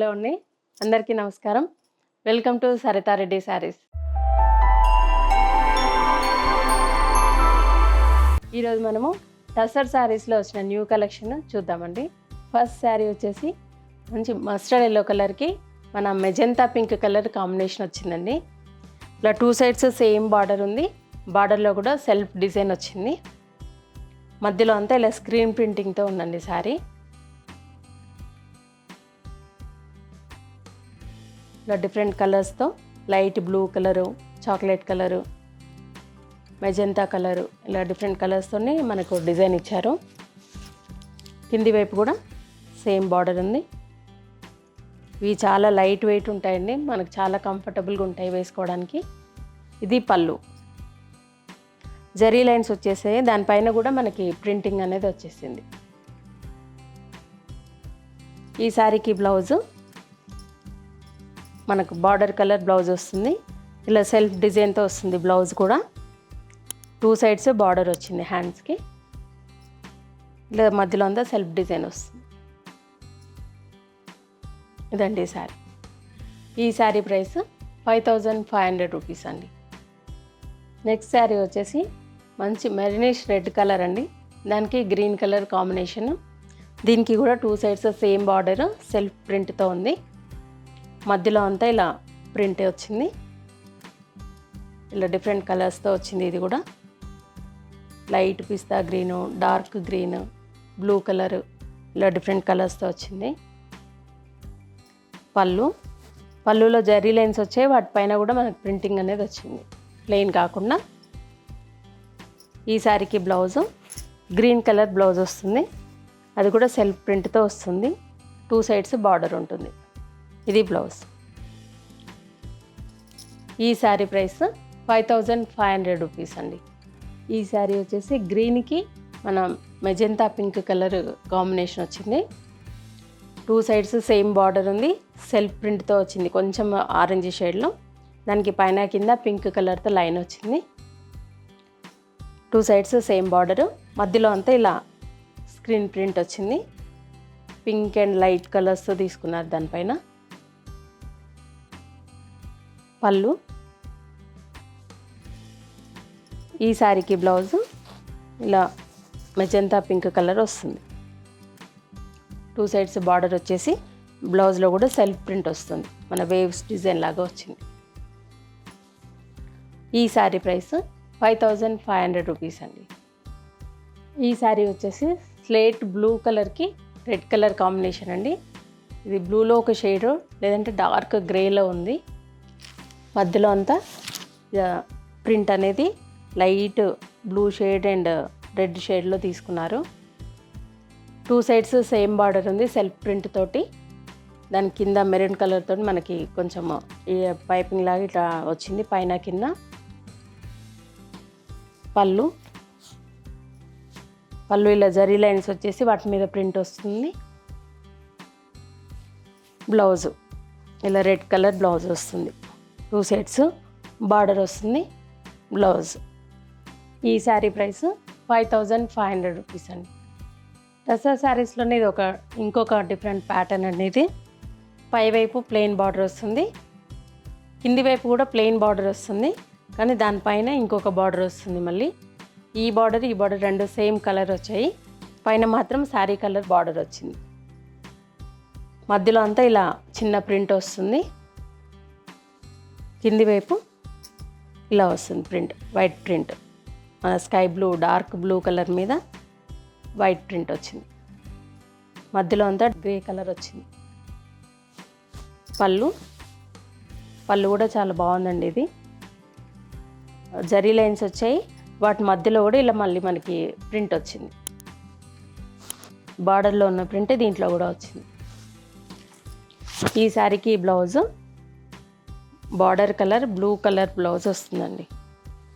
Hello అండి, అందరికీ నమస్కారం. Welcome to Saritha Reddy saris. ఈరోజు మనము టసర్ శారీస్లో వచ్చిన న్యూ కలెక్షన్ చూద్దామండి. ఫస్ట్ శారీ వచ్చేసి మంచి మస్టర్డ్ ఎల్లో కలర్కి మన మెజెంతా పింక్ కలర్ కాంబినేషన్ వచ్చిందండి. ఇలా 2 సైడ్స్ సేమ్ బార్డర్ ఉంది. బార్డర్లో కూడా సెల్ఫ్ డిజైన్ వచ్చింది. మధ్యలో అంతా ఇలా స్క్రీన్ ప్రింటింగ్తో ఉందండి శారీ. ఇలా డిఫరెంట్ కలర్స్తో light blue colour, chocolate colour, magenta colour, ఇలా డిఫరెంట్ కలర్స్తోనే మనకు డిజైన్ ఇచ్చారు. కింది వైపు కూడా సేమ్ బార్డర్ ఉంది. ఇవి చాలా లైట్ వెయిట్ ఉంటాయండి, మనకు చాలా కంఫర్టబుల్గా ఉంటాయి వేసుకోవడానికి. ఇది పళ్ళు, జరీ లైన్స్ వచ్చేసాయి. దానిపైన కూడా మనకి ప్రింటింగ్ అనేది వచ్చేసింది. ఈ శారీకి బ్లౌజు మనకు బార్డర్ కలర్ బ్లౌజ్ వస్తుంది. ఇలా సెల్ఫ్ డిజైన్తో వస్తుంది బ్లౌజ్ కూడా. 2 సైడ్స్ బార్డర్ వచ్చింది హ్యాండ్స్కి. ఇలా మధ్యలో అంతా సెల్ఫ్ డిజైన్ వస్తుంది. ఇదండి శారీ. ఈ శారీ ప్రైస్ 5500 రూపీస్ అండి. నెక్స్ట్ శారీ వచ్చేసి మంచి మెరినిష్ రెడ్ కలర్ అండి, దానికి గ్రీన్ కలర్ కాంబినేషన్. దీనికి కూడా 2 సైడ్స్ సేమ్ బార్డర్ సెల్ఫ్ ప్రింట్తో ఉంది. మధ్యలో అంతా ఇలా ప్రింట్ వచ్చింది. ఇలా డిఫరెంట్ కలర్స్తో వచ్చింది. ఇది కూడా లైట్ పిస్తా green, dark green, blue colour, ఇలా డిఫరెంట్ కలర్స్తో వచ్చింది. పళ్ళులో జరీ లైన్స్ వచ్చాయి. వాటిపైన కూడా మనకు ప్రింటింగ్ అనేది వచ్చింది, ప్లెయిన్ కాకుండా. ఈ శారీకి బ్లౌజు గ్రీన్ కలర్ బ్లౌజ్ వస్తుంది. అది కూడా సెల్ఫ్ ప్రింట్తో వస్తుంది. 2 సైడ్స్ బార్డర్ ఉంటుంది. ఇది బ్లౌజ్. ఈ శారీ ప్రైస్ 5500 రూపీస్ అండి. ఈ శారీ వచ్చేసి గ్రీన్కి మన మెజెంతా పింక్ కలర్ కాంబినేషన్ వచ్చింది. 2 సైడ్స్ సేమ్ బార్డర్ ఉంది. సెల్ఫ్ ప్రింట్తో వచ్చింది, కొంచెం ఆరెంజ్ షేడ్లో. దానికి పైన కింద పింక్ కలర్తో లైన్ వచ్చింది. 2 సైడ్స్ సేమ్ బార్డరు. మధ్యలో అంతా ఇలా స్క్రీన్ ప్రింట్ వచ్చింది. పింక్ అండ్ లైట్ కలర్స్తో తీసుకున్నారు దానిపైన. పళ్ళు. ఈ శారీకి బ్లౌజు ఇలా మెజెంతా పింక్ కలర్ వస్తుంది. 2 సైడ్స్ బార్డర్ వచ్చేసి బ్లౌజ్లో కూడా సెల్ఫ్ ప్రింట్ వస్తుంది, మన వేవ్స్ డిజైన్ లాగా వచ్చింది. ఈ శారీ ప్రైస్ 5500 రూపీస్ అండి. ఈ శారీ వచ్చేసి స్లేట్ బ్లూ కలర్కి రెడ్ కలర్ కాంబినేషన్ అండి. ఇది బ్లూలో ఒక షేడ్, లేదంటే డార్క్ గ్రేలో ఉంది. మధ్యలో అంతా ప్రింట్ అనేది light blue shade and red షేడ్లో తీసుకున్నారు. 2 సైడ్స్ సేమ్ బార్డర్ ఉంది సెల్ఫ్ ప్రింట్ తోటి. దాని కింద మెరూన్ కలర్ తోటి మనకి కొంచెం పైపింగ్ లాగా ఇట్లా వచ్చింది పైన కింద. పళ్ళు ఇలా జరీ లైన్స్ వచ్చేసి వాటి మీద ప్రింట్ వస్తుంది. బ్లౌజు ఇలా రెడ్ కలర్ బ్లౌజ్ వస్తుంది. 2 సైడ్స్ బార్డర్ వస్తుంది బ్లౌజ్. ఈ శారీ ప్రైస్ 5500 రూపీస్ అండి. టసర్ శారీస్లోనే ఇది ఇంకొక డిఫరెంట్ ప్యాటర్న్ అండి. ఇది పైవైపు ప్లెయిన్ బార్డర్ వస్తుంది, కింది వైపు కూడా ప్లెయిన్ బార్డర్ వస్తుంది, కానీ దానిపైన ఇంకొక బార్డర్ వస్తుంది. మళ్ళీ ఈ బార్డర్ రెండు సేమ్ కలర్ వచ్చాయి. పైన మాత్రం శారీ కలర్ బార్డర్ వచ్చింది. మధ్యలో అంతా ఇలా చిన్న ప్రింట్ వస్తుంది. కింది వైపు ఇలా వస్తుంది ప్రింట్, వైట్ ప్రింట్. మన sky blue, dark blue colour మీద వైట్ ప్రింట్ వచ్చింది. మధ్యలో అంతా గ్రే కలర్ వచ్చింది. పళ్ళు కూడా చాలా బాగుందండి. ఇది జరీ లైన్స్ వచ్చాయి, వాటి మధ్యలో కూడా ఇలా మళ్ళీ మనకి ప్రింట్ వచ్చింది. బార్డర్లో ఉన్న ప్రింట్ దీంట్లో కూడా వచ్చింది. ఈ శారీకి blouse border colour blue colour blouse వస్తుందండి,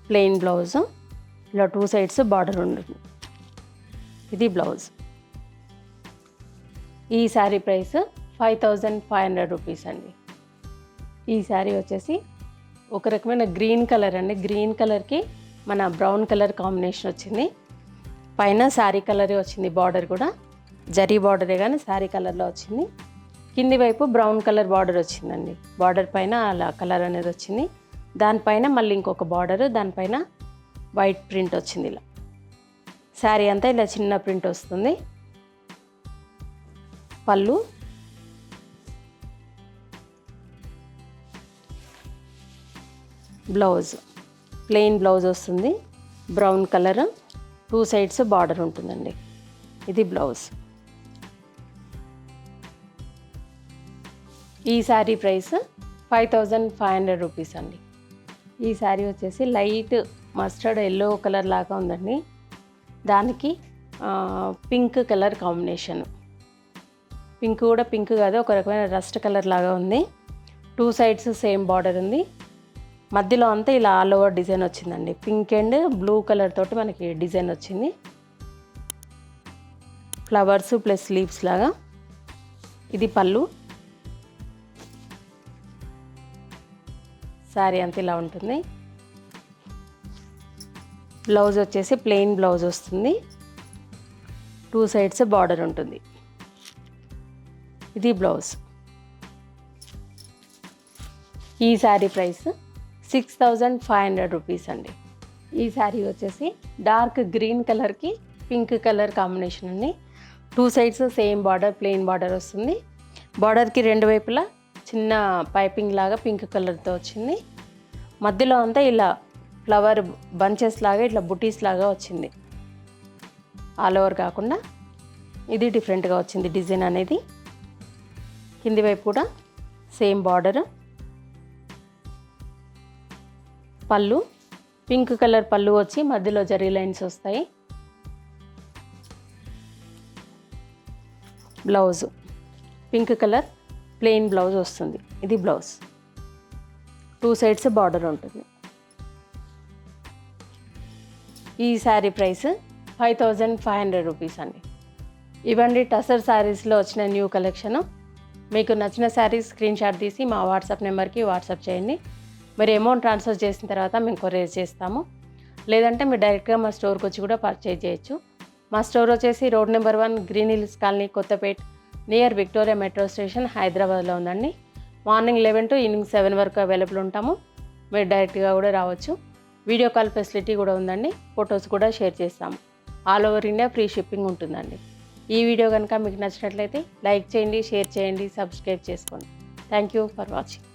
ప్లెయిన్ బ్లౌజు. ఇలా 2 సైడ్స్ బార్డర్ ఉంటుంది. ఇది బ్లౌజ్. ఈ శారీ ప్రైస్ 5500 రూపీస్ అండి. ఈ శారీ వచ్చేసి ఒక రకమైన గ్రీన్ కలర్ అండి. గ్రీన్ కలర్కి మన బ్రౌన్ కలర్ కాంబినేషన్ వచ్చింది. పైన శారీ కలరే వచ్చింది, బార్డర్ కూడా జరీ బార్డరే కానీ శారీ కలర్లో వచ్చింది. కింది వైపు బ్రౌన్ కలర్ బార్డర్ వచ్చిందండి. బార్డర్ పైన అలా కలర్ అనేది వచ్చింది. దానిపైన మళ్ళీ ఇంకొక బార్డర్, దానిపైన వైట్ ప్రింట్ వచ్చింది. ఇలా శారీ అంతా ఇలా చిన్న ప్రింట్ వస్తుంది. పళ్ళు, బ్లౌజ్ ప్లెయిన్ బ్లౌజ్ వస్తుంది. బ్రౌన్ కలర్, 2 సైడ్స్ బార్డర్ ఉంటుందండి. ఇది బ్లౌజ్. ఈ శారీ ప్రైస్ 5500 రూపీస్ అండి. ఈ శారీ వచ్చేసి లైట్ మస్టర్డ్ ఎల్లో కలర్ లాగా ఉందండి. దానికి పింక్ కలర్ కాంబినేషన్. పింక్ కూడా పింక్ కాదు, ఒక రకమైన రస్ట్ కలర్ లాగా ఉంది. 2 సైడ్స్ సేమ్ బార్డర్ ఉంది. మధ్యలో అంతా ఇలా ఆల్ ఓవర్ డిజైన్ వచ్చిందండి. పింక్ అండ్ బ్లూ కలర్ తోటి మనకి డిజైన్ వచ్చింది. ఫ్లవర్స్ ప్లస్ లీవ్స్ లాగా. ఇది పళ్ళు. శారీ అంతా ఇలా ఉంటుంది. బ్లౌజ్ వచ్చేసి ప్లెయిన్ బ్లౌజ్ వస్తుంది. 2 సైడ్స్ బార్డర్ ఉంటుంది. ఇది బ్లౌజ్. ఈ శారీ ప్రైస్ 6500 రూపీస్ అండి. ఈ శారీ వచ్చేసి డార్క్ గ్రీన్ కలర్కి పింక్ కలర్ కాంబినేషన్ అండి. 2 sides same border, plain border వస్తుంది. బార్డర్కి 2 వైపులా చిన్న పైపింగ్ లాగా పింక్ కలర్తో వచ్చింది. మధ్యలో అంతా ఇలా ఫ్లవర్ బంచెస్ లాగా ఇట్లా బుటీస్ లాగా వచ్చింది. ఆల్ ఓవర్ కాకుండా ఇది డిఫరెంట్గా వచ్చింది డిజైన్ అనేది. కింది వైపు కూడా సేమ్ బార్డర్. పళ్ళు పింక్ కలర్ పళ్ళు వచ్చి మధ్యలో జరీ లైన్స్ వస్తాయి. Blouse pink colour plain blouse వస్తుంది. ఇది బ్లౌజ్. 2 సైడ్స్ బార్డర్ ఉంటుంది. ఈ శారీ ప్రైస్ 5500 రూపీస్ అండి. ఇవండి టసర్ శారీస్లో వచ్చిన న్యూ కలెక్షన్. మీకు నచ్చిన శారీస్ స్క్రీన్ షాట్ తీసి మా వాట్సాప్ నెంబర్కి వాట్సాప్ చేయండి. మీరు అమౌంట్ ట్రాన్స్ఫర్ చేసిన తర్వాత మేము కొరియర్ చేస్తాము. లేదంటే మీరు డైరెక్ట్గా మా స్టోర్కి వచ్చి కూడా పర్చేజ్ చేయొచ్చు. మా స్టోర్ వచ్చేసి road number 1 green hills colony, Kothapet, near Victoria metro station, హైదరాబాద్లో ఉందండి. మార్నింగ్ 11 to ఈవినింగ్ 7 వరకు అవైలబుల్ ఉంటాము. మీరు డైరెక్ట్గా కూడా రావచ్చు. వీడియో కాల్ ఫెసిలిటీ కూడా ఉందండి. ఫొటోస్ కూడా షేర్ చేస్తాము. All over India free shipping ఉంటుందండి. ఈ వీడియో కనుక మీకు నచ్చినట్లయితే లైక్ చేయండి, షేర్ చేయండి, సబ్స్క్రైబ్ చేసుకోండి. Thank you for watching.